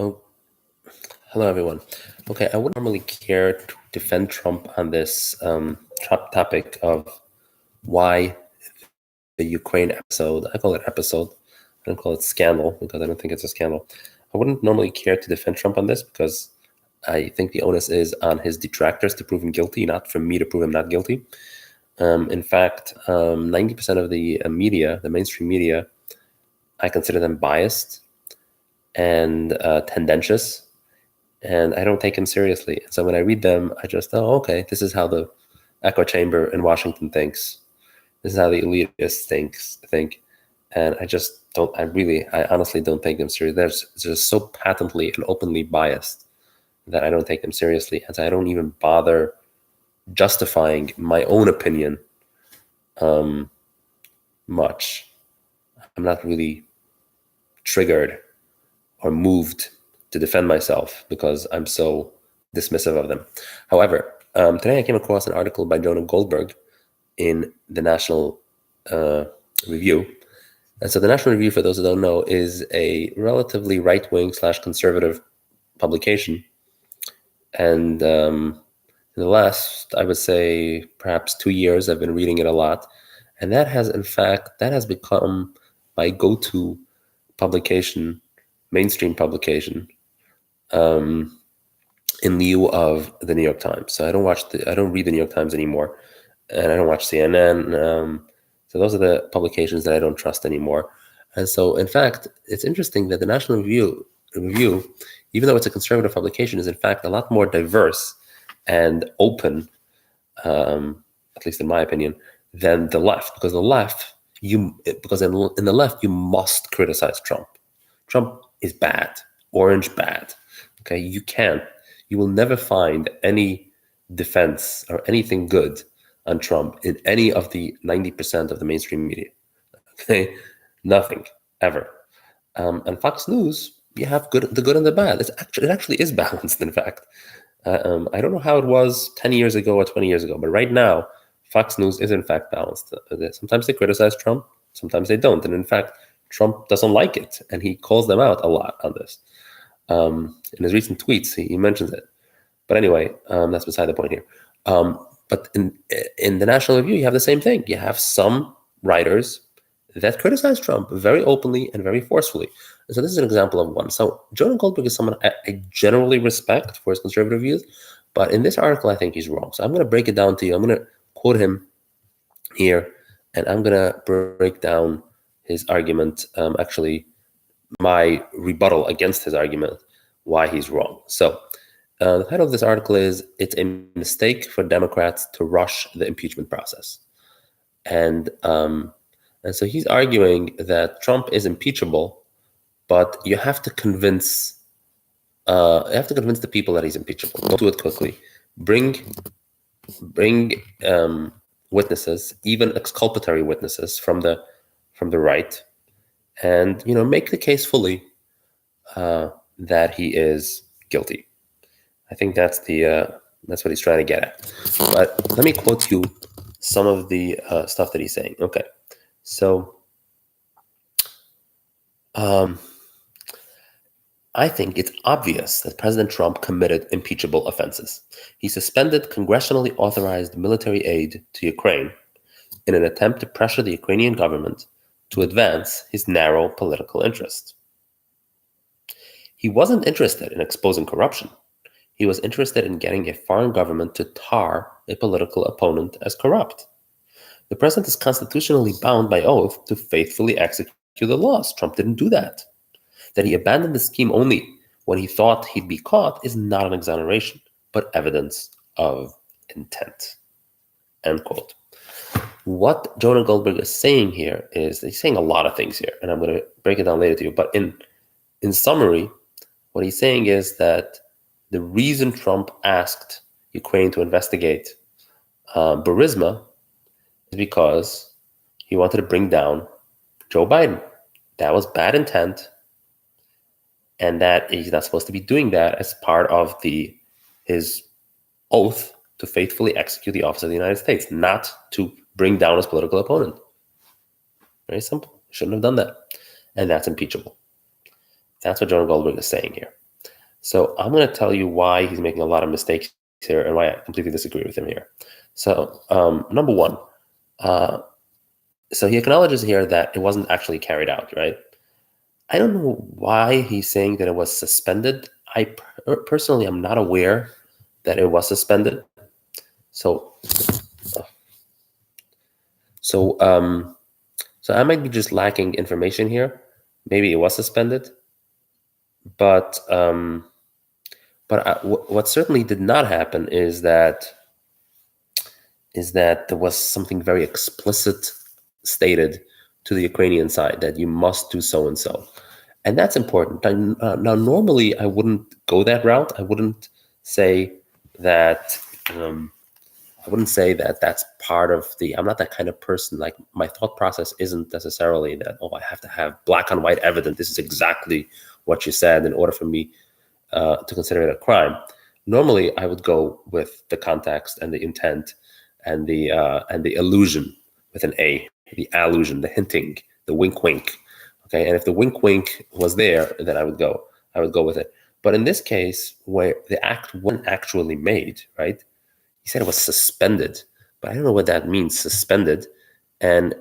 Oh, hello everyone. Okay, I wouldn't normally care to defend Trump on this topic of why the Ukraine episode, I call it episode, I don't call it scandal because I don't think it's a scandal. I wouldn't normally care to defend Trump on this because I think the onus is on his detractors to prove him guilty, not for me to prove him not guilty. In fact, 90% of the media, the mainstream media, I consider them biased and tendentious, and I don't take him seriously. So when I read them, I just, okay, this is how the echo chamber in Washington thinks. This is how the elitists think. And I just don't, I honestly don't take them seriously. They're just so patently and openly biased that I don't take them seriously. And so I don't even bother justifying my own opinion much. I'm not really triggered or moved to defend myself because I'm so dismissive of them. However, today I came across an article by Jonah Goldberg in the National Review. And so the National Review, for those who don't know, is a relatively right-wing / conservative publication. And in the last, I would say, perhaps 2 years, I've been reading it a lot. And that has become my go-to publication, mainstream publication, in lieu of the New York Times. So I don't read the New York Times anymore, and I don't watch CNN. So those are the publications that I don't trust anymore. And so, in fact, it's interesting that the National Review, even though it's a conservative publication, is in fact a lot more diverse and open, at least in my opinion, than the left. Because in the left, you must criticize Trump. Trump is bad, orange bad. Okay, you will never find any defense or anything good on Trump in any of the 90% of the mainstream media. Okay, nothing ever. On Fox News, you have the good and the bad. It actually is balanced. In fact, I don't know how it was 10 years ago or 20 years ago, but right now, Fox News is in fact balanced. Sometimes they criticize Trump, sometimes they don't, and in fact, Trump doesn't like it, and he calls them out a lot on this. In his recent tweets, he mentions it. But anyway, that's beside the point here. But in the National Review, you have the same thing. You have some writers that criticize Trump very openly and very forcefully. And so this is an example of one. So Jonah Goldberg is someone I generally respect for his conservative views, but in this article, I think he's wrong. So I'm going to break it down to you. I'm going to quote him here, and I'm going to break down his argument, actually my rebuttal against his argument, why he's wrong. So the title of this article is, "It's a mistake for Democrats to rush the impeachment process." And so he's arguing that Trump is impeachable, but you have to convince the people that he's impeachable. Don't do it quickly. Bring witnesses, even exculpatory witnesses from the right, and make the case fully that he is guilty. I think that's what he's trying to get at. But let me quote you some of the stuff that he's saying. Okay, so I think it's obvious that President Trump committed impeachable offenses. He suspended congressionally authorized military aid to Ukraine in an attempt to pressure the Ukrainian government to advance his narrow political interests. He wasn't interested in exposing corruption. He was interested in getting a foreign government to tar a political opponent as corrupt. The president is constitutionally bound by oath to faithfully execute the laws. Trump didn't do that. That he abandoned the scheme only when he thought he'd be caught is not an exoneration, but evidence of intent. End quote. What Jonah Goldberg is saying here is, he's saying a lot of things here, and I'm going to break it down later to you. But in summary, what he's saying is that the reason Trump asked Ukraine to investigate Burisma is because he wanted to bring down Joe Biden. That was bad intent, and that he's not supposed to be doing that as part of his oath to faithfully execute the office of the United States, not to bring down his political opponent. Very simple. Shouldn't have done that. And that's impeachable. That's what Jonah Goldberg is saying here. So I'm going to tell you why he's making a lot of mistakes here and why I completely disagree with him here. So number one, so he acknowledges here that it wasn't actually carried out, right? I don't know why he's saying that it was suspended. I personally am not aware that it was suspended. So, so, um, so I might be just lacking information here. Maybe it was suspended, but what certainly did not happen is that there was something very explicit stated to the Ukrainian side that you must do so and so. And that's important. Now, normally I wouldn't go that route. I wouldn't say that. I wouldn't say that that's part of the. I'm not that kind of person. Like my thought process isn't necessarily that. Oh, I have to have black on white evidence. This is exactly what you said in order for me to consider it a crime. Normally, I would go with the context and the intent and the illusion with an A, the allusion, the hinting, the wink, wink. Okay, and if the wink, wink was there, then I would go with it. But in this case, where the act wasn't actually made, right? He said it was suspended, but I don't know what that means, suspended. And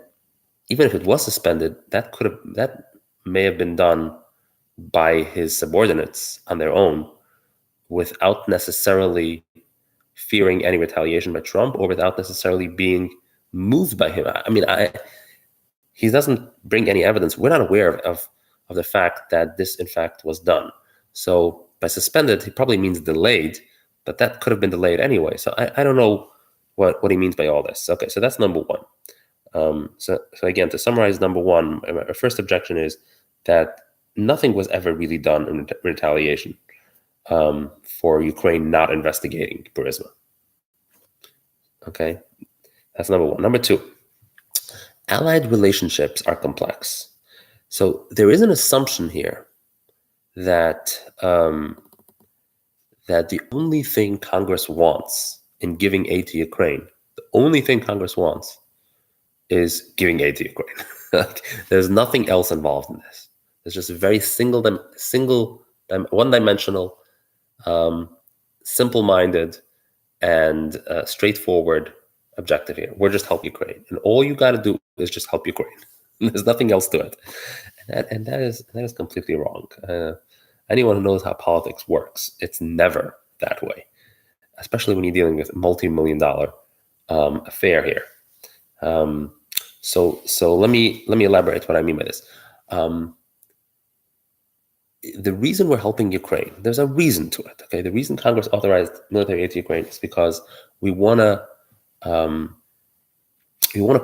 even if it was suspended, that may have been done by his subordinates on their own without necessarily fearing any retaliation by Trump or without necessarily being moved by him. I mean, he doesn't bring any evidence. We're not aware of the fact that this, in fact, was done. So by suspended, he probably means delayed, but that could have been delayed anyway. So I don't know what he means by all this. Okay, so that's number one. So again, to summarize, number one, our first objection is that nothing was ever really done in retaliation for Ukraine not investigating Burisma. Okay, that's number one. Number two, allied relationships are complex. So there is an assumption here that that the only thing Congress wants in giving aid to Ukraine, the only thing Congress wants is giving aid to Ukraine. There's nothing else involved in this. There's just a very one-dimensional, simple-minded, and straightforward objective here. We're just help Ukraine, and all you got to do is just help Ukraine. There's nothing else to it, and that is completely wrong. Anyone who knows how politics works, it's never that way, especially when you're dealing with a multi-million-dollar affair here. So let me elaborate what I mean by this. The reason we're helping Ukraine, there's a reason to it. Okay, the reason Congress authorized military aid to Ukraine is because we want to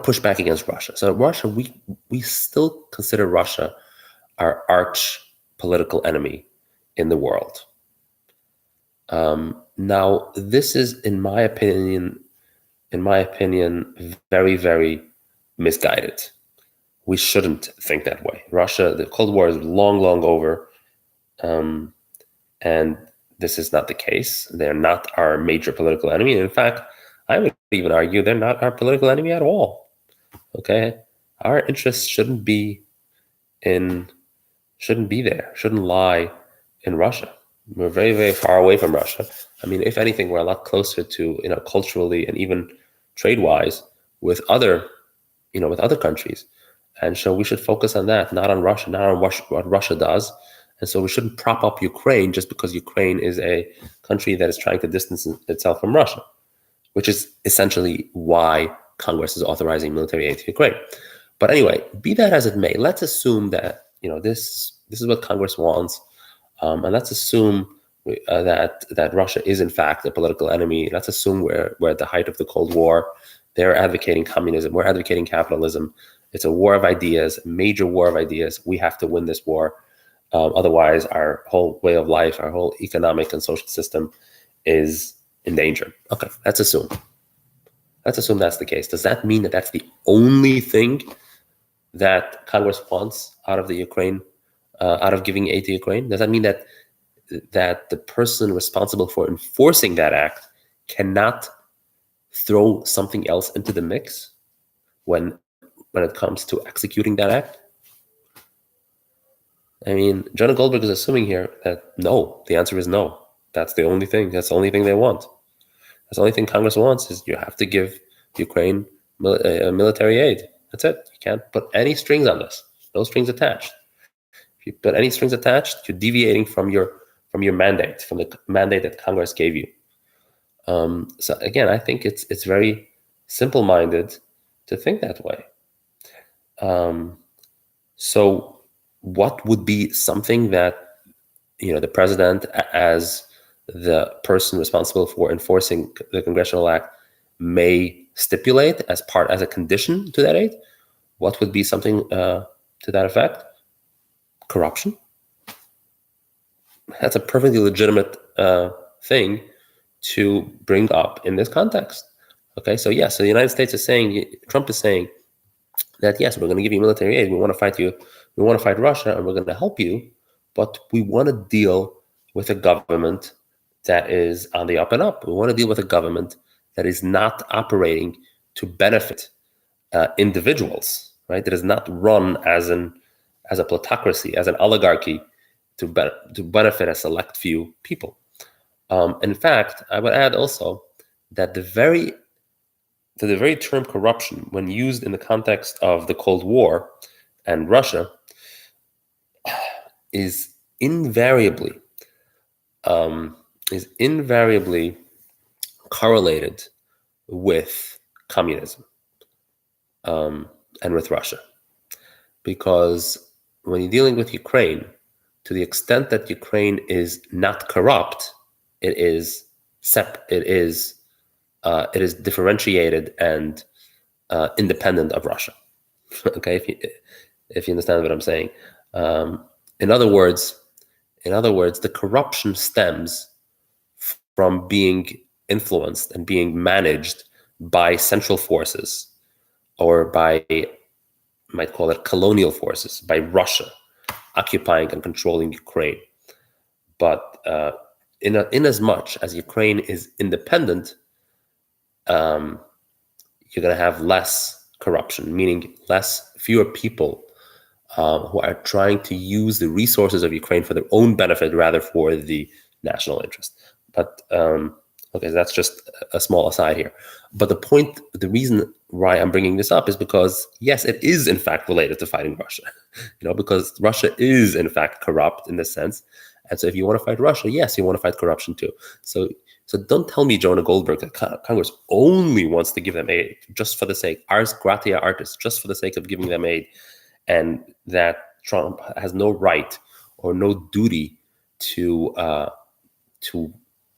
push back against Russia. So Russia, we still consider Russia our arch political enemy in the world. Now, this is, in my opinion, very, very misguided. We shouldn't think that way. Russia, the Cold War is long, long over. And this is not the case. They're not our major political enemy. And in fact, I would even argue they're not our political enemy at all. Okay? Our interests shouldn't be there, shouldn't lie in Russia. We're very, very far away from Russia. I mean, if anything, we're a lot closer to, culturally and even trade-wise with other countries. And so we should focus on that, not on Russia, not on what Russia does. And so we shouldn't prop up Ukraine just because Ukraine is a country that is trying to distance itself from Russia, which is essentially why Congress is authorizing military aid to Ukraine. But anyway, be that as it may, let's assume that this is what Congress wants, and let's assume that Russia is in fact a political enemy. Let's assume we're at the height of the Cold War. They're advocating communism. We're advocating capitalism. It's a war of ideas, a major war of ideas. We have to win this war. Otherwise, our whole way of life, our whole economic and social system is in danger. Okay, let's assume. Let's assume that's the case. Does that mean that that's the only thing that Congress wants out of the Ukraine, out of giving aid to Ukraine? Does that mean that the person responsible for enforcing that act cannot throw something else into the mix when it comes to executing that act? I mean, Jonah Goldberg is assuming here that no, the answer is no. That's the only thing. That's the only thing they want. That's the only thing Congress wants is you have to give Ukraine military aid. That's it. You can't put any strings on this. No strings attached. If you put any strings attached, you're deviating from your mandate, from the mandate that Congress gave you. So again, I think it's very simple-minded to think that way. So what would be something that the president, as the person responsible for enforcing the congressional act, may stipulate as a condition to that aid? What would be something to that effect? Corruption. That's a perfectly legitimate thing to bring up in this context. Okay, so yes, so the United States is saying, Trump is saying that yes, we're going to give you military aid. We want to fight you. We want to fight Russia, and we're going to help you, but we want to deal with a government that is on the up and up. We want to deal with a government that is not operating to benefit individuals, right? That is not run as a plutocracy, as an oligarchy to benefit a select few people. In fact, I would add also that the very term corruption, when used in the context of the Cold War and Russia, is invariably correlated with communism and with Russia, because when you're dealing with Ukraine, to the extent that Ukraine is not corrupt, it is differentiated and independent of Russia. Okay, if you understand what I'm saying. In other words, the corruption stems from being influenced and being managed by central forces, or by, you might call it, colonial forces, by Russia occupying and controlling Ukraine. But in as much as Ukraine is independent, you're going to have less corruption, meaning fewer people who are trying to use the resources of Ukraine for their own benefit rather for the national interest. But okay, that's just a small aside here. But the reason why I'm bringing this up is because, yes, it is in fact related to fighting Russia, because Russia is in fact corrupt in this sense. And so if you want to fight Russia, yes, you want to fight corruption too. So don't tell me, Jonah Goldberg, that Congress only wants to give them aid just for the sake, ars gratia artis, just for the sake of giving them aid, and that Trump has no right or no duty to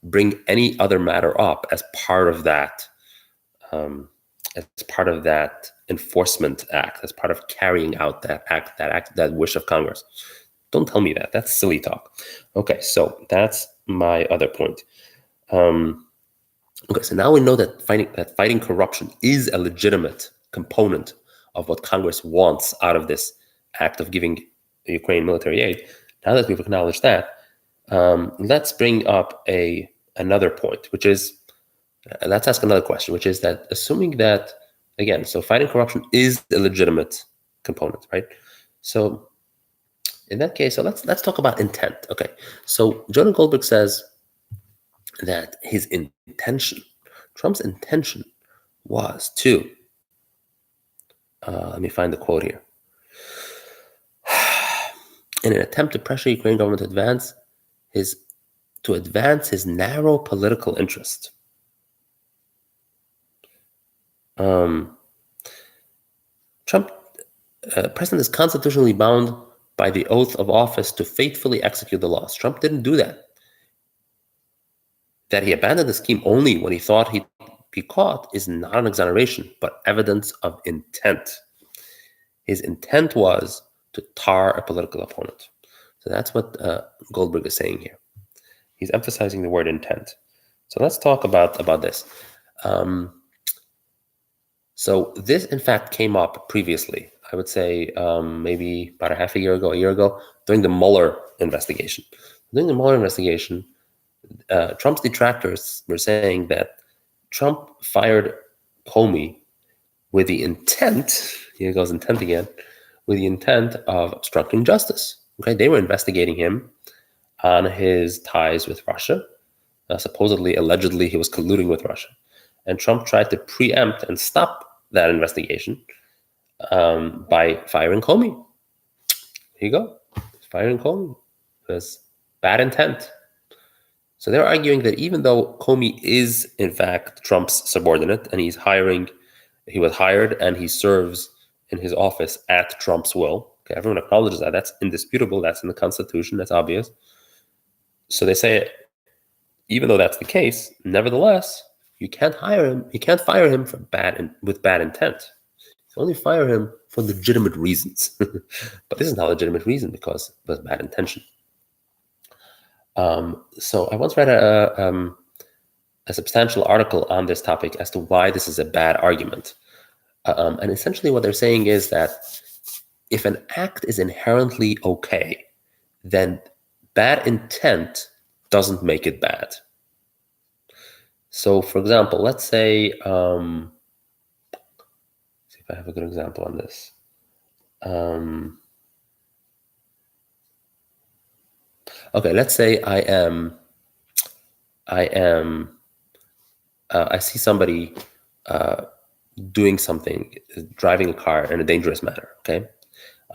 bring any other matter up as part of that enforcement act, as part of carrying out that wish of Congress. Don't tell me that. That's silly talk. Okay, so that's my other point. Okay, so now we know that fighting corruption is a legitimate component of what Congress wants out of this act of giving Ukraine military aid. Now that we've acknowledged that, let's bring up another point, which is, let's ask another question, which is that, assuming that, again, so fighting corruption is a legitimate component, right? So in that case, so let's talk about intent. Okay, so Jonah Goldberg says that his intention, Trump's intention, was to, let me find the quote here, in an attempt to pressure Ukrainian government to advance his narrow political interest. President is constitutionally bound by the oath of office to faithfully execute the laws. Trump didn't do that. That he abandoned the scheme only when he thought he'd be caught is not an exoneration, but evidence of intent. His intent was to tar a political opponent. So that's what Goldberg is saying here. He's emphasizing the word intent. So let's talk about this. So this, in fact, came up previously. I would say maybe about a year ago, during the Mueller investigation. During the Mueller investigation, Trump's detractors were saying that Trump fired Comey with the intent, here goes intent again, with the intent of obstructing justice. Okay, they were investigating him on his ties with Russia. Supposedly, allegedly, he was colluding with Russia. And Trump tried to preempt and stop that investigation by firing Comey. Here you go. Firing Comey. Because bad intent. So they're arguing that even though Comey is, in fact, Trump's subordinate, and he was hired and he serves in his office at Trump's will. Okay, everyone acknowledges that. That's indisputable. That's in the Constitution. That's obvious. So they say, even though that's the case, nevertheless, you can't hire him. You can't fire him with bad intent. You only fire him for legitimate reasons. But this is not a legitimate reason because it was bad intention. So I once read a substantial article on this topic as to why this is a bad argument. And essentially what they're saying is that if an act is inherently okay, then bad intent doesn't make it bad. So, for example, let's say, see if I have a good example on this. Okay, let's say I see somebody doing something, driving a car in a dangerous manner. Okay,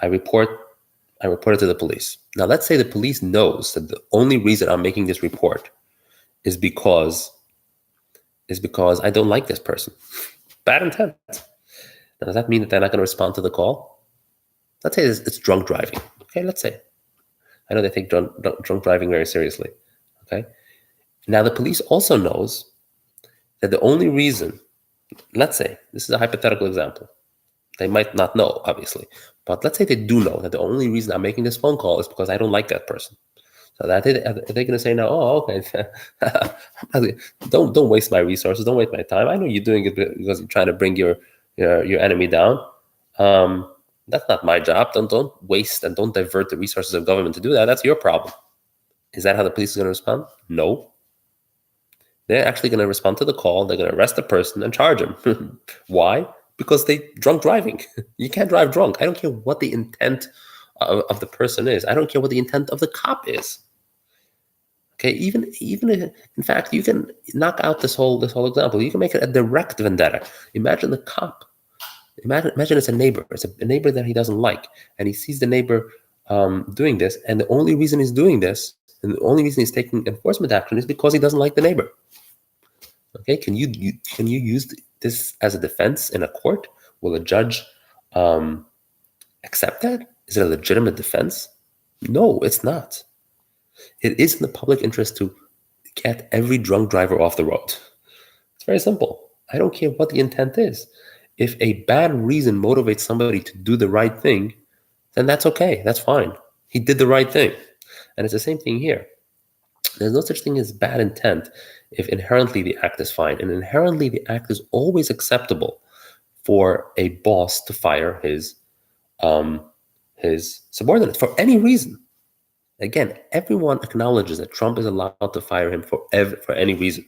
I report it to the police. Now, let's say the police knows that the only reason I'm making this report is because I don't like this person. Bad intent. Now, does that mean that they're not going to respond to the call? Let's say it's drunk driving. Okay, let's say. I know they take drunk driving very seriously. Okay. Now, the police also knows that the only reason, let's say, this is a hypothetical example. They might not know, obviously, but let's say they do know that the only reason I'm making this phone call is because I don't like that person. So that are they going to say now, oh, okay, don't waste my resources, don't waste my time. I know you're doing it because you're trying to bring your enemy down. That's not my job. Don't waste and don't divert the resources of government to do that. That's your problem. Is that how the police is going to respond? No. They're actually going to respond to the call. They're going to arrest the person and charge him. Why? Because they drunk driving. You can't drive drunk. I don't care what the intent of the person is. I don't care what the intent of the cop is. Okay, even in fact, you can knock out this whole example. You can make it a direct vendetta. Imagine the cop. Imagine it's a neighbor. It's a neighbor that he doesn't like, and he sees the neighbor doing this, and the only reason he's doing this, and the only reason he's taking enforcement action is because he doesn't like the neighbor. Okay, can you use this as a defense in a court? Will a judge accept that? Is it a legitimate defense? No, it's not. It is in the public interest to get every drunk driver off the road. It's very simple. I don't care what the intent is. If a bad reason motivates somebody to do the right thing, then that's okay. That's fine. He did the right thing. And it's the same thing here. There's no such thing as bad intent if inherently the act is fine. And inherently the act is always acceptable for a boss to fire his subordinate for any reason. Again, everyone acknowledges that Trump is allowed to fire him for any reason.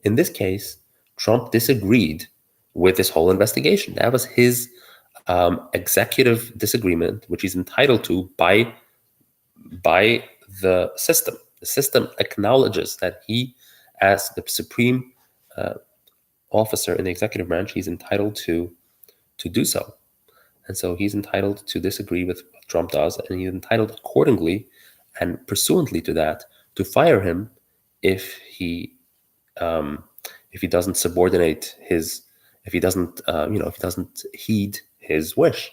In this case, Trump disagreed with this whole investigation. That was his executive disagreement, which he's entitled to by the system. The system acknowledges that he, as the supreme officer in the executive branch, he's entitled to do so. And so he's entitled to disagree with what Trump does, and he's entitled accordingly and pursuantly to that to fire him if he doesn't subordinate his, if he doesn't heed his wish.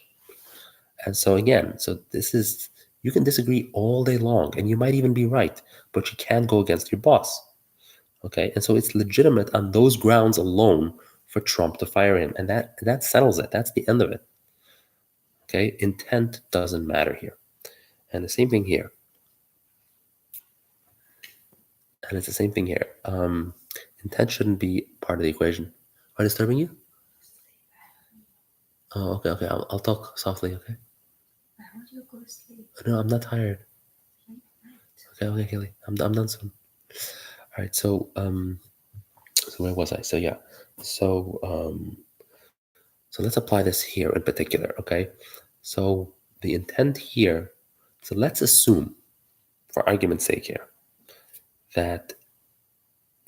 And so again, this is, you can disagree all day long, and you might even be right, but you can't go against your boss. Okay, and so it's legitimate on those grounds alone for Trump to fire him, and that settles it. That's the end of it. Okay, intent doesn't matter here. And the same thing here. And it's the same thing here. Intent shouldn't be part of the equation. Am I disturbing you? Oh, okay. I'll talk softly, okay? Why would you go to sleep? No, I'm not tired. Okay, Kelly. I'm done soon. All right, so where was I? So yeah. So let's apply this here in particular, okay? So the intent here So let's assume, for argument's sake here, that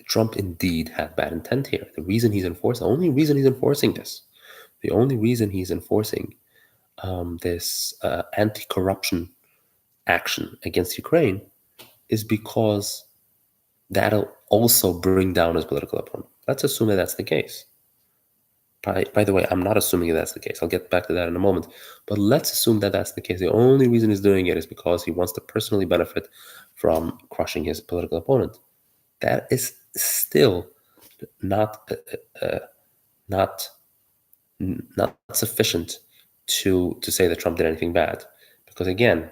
Trump indeed had bad intent here. The only reason he's enforcing this, the only reason he's enforcing this anti-corruption action against Ukraine is because that'll also bring down his political opponent. Let's assume that that's the case. By the way, I'm not assuming that's the case. I'll get back to that in a moment. But let's assume that that's the case. The only reason he's doing it is because he wants to personally benefit from crushing his political opponent. That is still not not not sufficient to say that Trump did anything bad. Because again,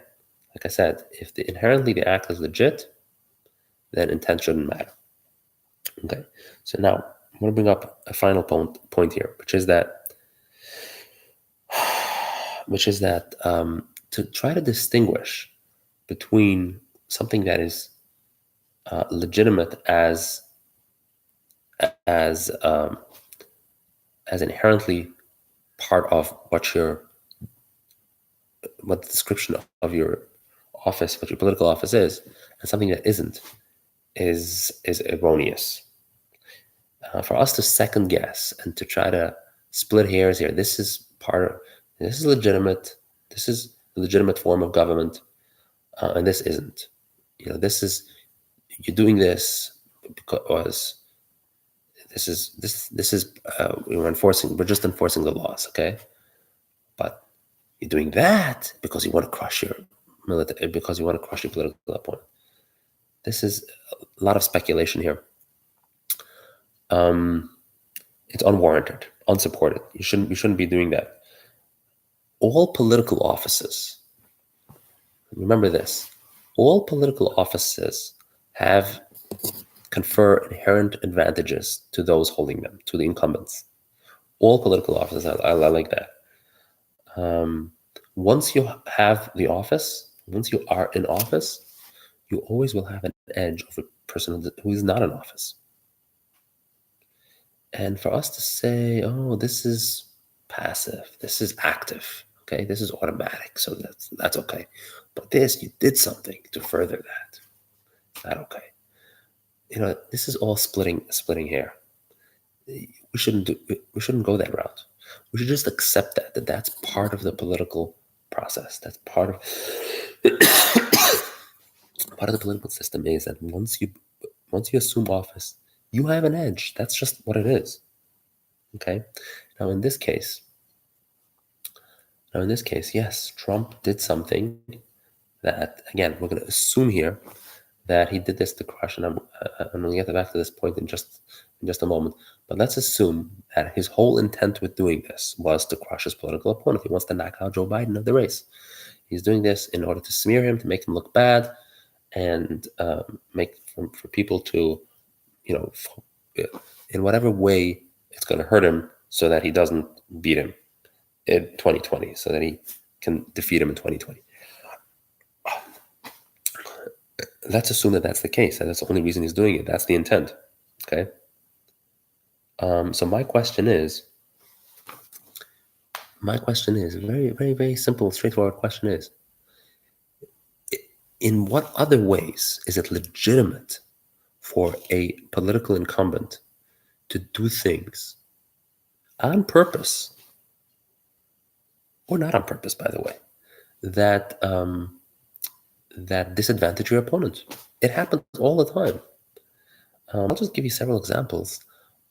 like I said, if inherently the act is legit, then intent shouldn't matter. Okay, so now I'm going to bring up a final point here, which is that to try to distinguish between something that is legitimate as inherently part of what the description of your office, what your political office is, and something that isn't, is erroneous. For us to second guess and to try to split hairs here, this is legitimate. This is a legitimate form of government, and this isn't. You're doing this because we're just enforcing the laws, okay? But you're doing that because you want to crush your political opponent. This is a lot of speculation here. It's unwarranted, unsupported. You shouldn't be doing that. All political offices, remember this, all political offices confer inherent advantages to those holding them, to the incumbents. All political offices, I like that. Once you have the office, once you are in office, you always will have an edge over a person who is not in office. And for us to say, oh, this is passive, this is active, okay, this is automatic, so that's okay. But you did something to further that. It's not okay. This is all splitting hair. We shouldn't go that route. We should just accept that that's part of the political process. That's part of the political system, is that once you assume office, you have an edge. That's just what it is. Okay. Now in this case, yes, Trump did something that, again, we're going to assume here that he did this to crush, and I'm going to get back to this point in just a moment. But let's assume that his whole intent with doing this was to crush his political opponent. He wants to knock out Joe Biden of the race. He's doing this in order to smear him, to make him look bad, and make for people to, in whatever way it's going to hurt him, so that he doesn't beat him in 2020, so that he can defeat him in 2020. Let's assume that that's the case, and that's the only reason he's doing it. That's the intent, okay? So my question is very, very, very simple, straightforward question is, in what other ways is it legitimate for a political incumbent to do things on purpose, or not on purpose, by the way, that disadvantage your opponent? It happens all the time. I'll just give you several examples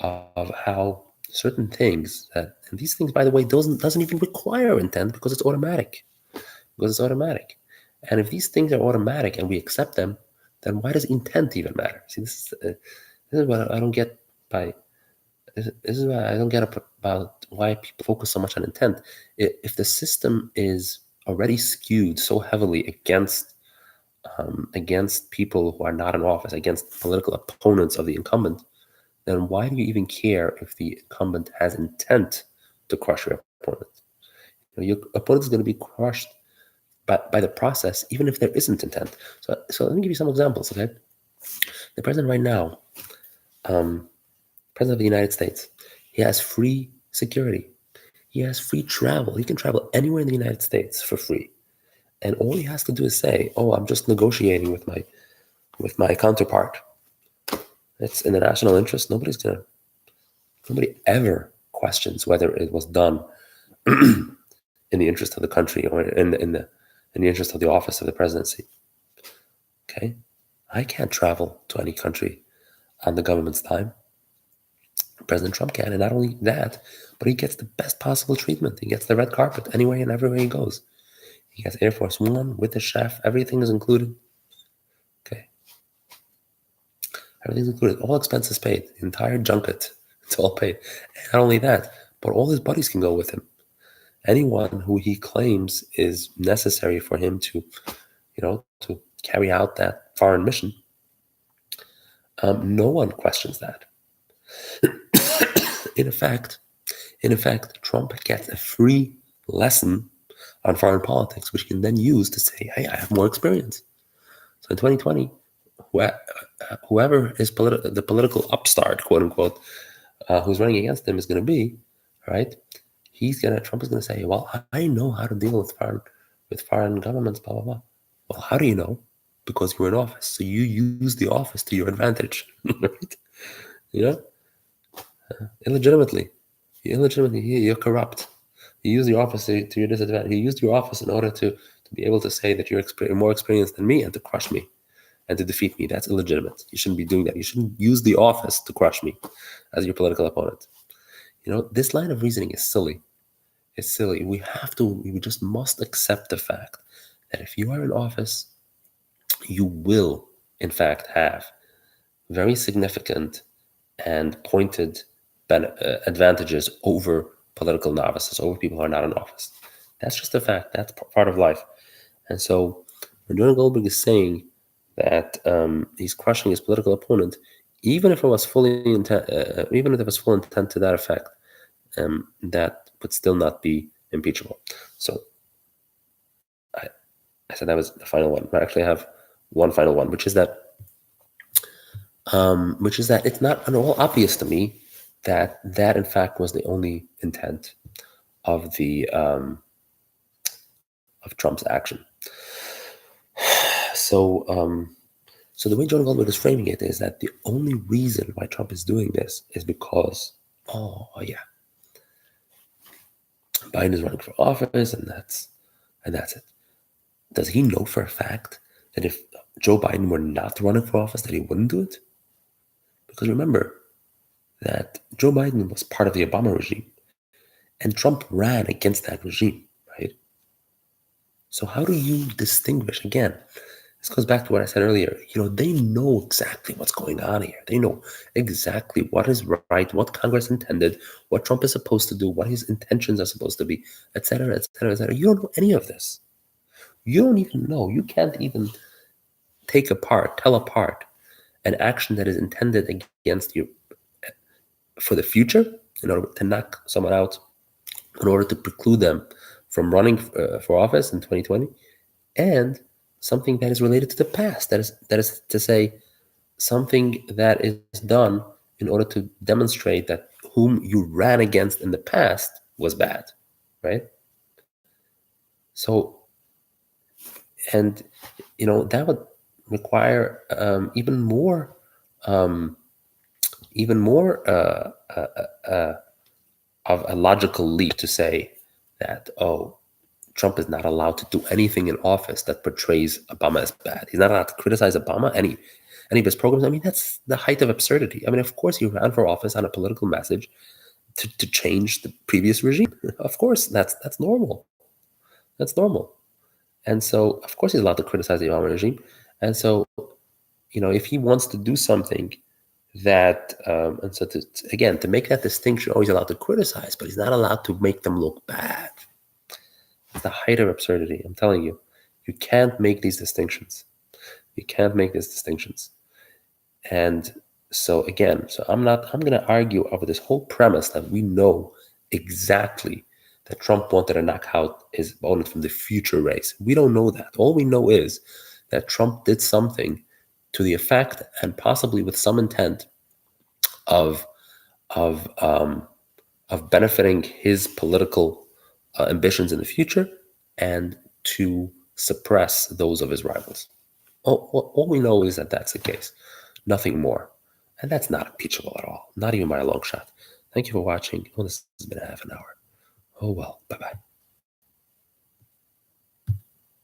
of how certain things and these things, by the way, doesn't even require intent, because it's automatic. And if these things are automatic and we accept them, then why does intent even matter? See, this is what I don't get about why people focus so much on intent. If the system is already skewed so heavily against people who are not in office, against political opponents of the incumbent, then why do you even care if the incumbent has intent to crush your opponent? Your opponent is going to be crushed by the process, even if there isn't intent. So let me give you some examples, okay? The president right now, president of the United States, he has free security. He has free travel. He can travel anywhere in the United States for free. and all he has to do is say, "Oh, I'm just negotiating with my counterpart." It's in the national interest. Nobody ever questions whether it was done in the interest of the country or in the interest of the office of the presidency. Okay, I can't travel to any country on the government's dime. President Trump can, and not only that, but he gets the best possible treatment. He gets the red carpet anywhere and everywhere he goes. He gets Air Force One with the chef. Everything is included. Okay, everything's included. All expenses paid. The entire junket, it's all paid. And not only that, but all his buddies can go with him. Anyone who he claims is necessary for him to, to carry out that foreign mission, no one questions that. In effect, Trump gets a free lesson on foreign politics, which he can then use to say, "Hey, I have more experience." So in 2020, whoever is the political upstart, quote unquote, who's running against him is going to be, right? Trump is going to say, "Well, I know how to deal with foreign governments, blah blah blah." Well, how do you know? Because you were in office, so you use the office to your advantage, right? You know, illegitimately, you're corrupt. You use your office to your disadvantage. You used your office in order to be able to say that you're more experienced than me and to crush me and to defeat me. That's illegitimate. You shouldn't be doing that. You shouldn't use the office to crush me as your political opponent. This line of reasoning is silly. It's silly. We just must accept the fact that if you are in office, you will, in fact, have very significant and pointed advantages over political novices, over people who are not in office. That's just a fact. That's part of life. And so when John Goldberg is saying that he's crushing his political opponent, even if it was full intent to that effect, that would still not be impeachable. So I said that was the final one. I actually have one final one, which is that it's not at all obvious to me that in fact was the only intent of of Trump's action. So the way John Goldberg is framing it is that the only reason why Trump is doing this is because, oh yeah, Biden is running for office, and that's it. Does he know for a fact that if Joe Biden were not running for office, that he wouldn't do it? Because remember that Joe Biden was part of the Obama regime, and Trump ran against that regime, right? So how do you distinguish? Again, this goes back to what I said earlier. They know exactly what's going on here. They know exactly what is right, what Congress intended, what Trump is supposed to do, what his intentions are supposed to be, etc., etc., etc. You don't know any of this. You don't even know. You can't even tell apart an action that is intended against you for the future in order to knock someone out, in order to preclude them from running for office in 2020, and something that is related to the past. That is to say, something that is done in order to demonstrate that whom you ran against in the past was bad, right? So, and that would require even more of a logical leap to say that, oh, Trump is not allowed to do anything in office that portrays Obama as bad. He's not allowed to criticize Obama, any of his programs. I mean, that's the height of absurdity. I mean, of course, he ran for office on a political message to change the previous regime. Of course, that's normal. That's normal. And so, of course, he's allowed to criticize the Obama regime. And so, if he wants to do something that, and so to make that distinction, oh, he's allowed to criticize, but he's not allowed to make them look bad. It's the height of absurdity. I'm telling you, you can't make these distinctions. You can't make these distinctions. And so again, I'm going to argue over this whole premise that we know exactly that Trump wanted to knock out his opponent from the future race. We don't know that. All we know is that Trump did something to the effect, and possibly with some intent, of benefiting his political ambitions in the future, and to suppress those of his rivals. All we know is that that's the case, nothing more. And that's not impeachable at all, not even by a long shot. Thank you for watching. Oh, this has been a half an hour. Oh well, bye-bye.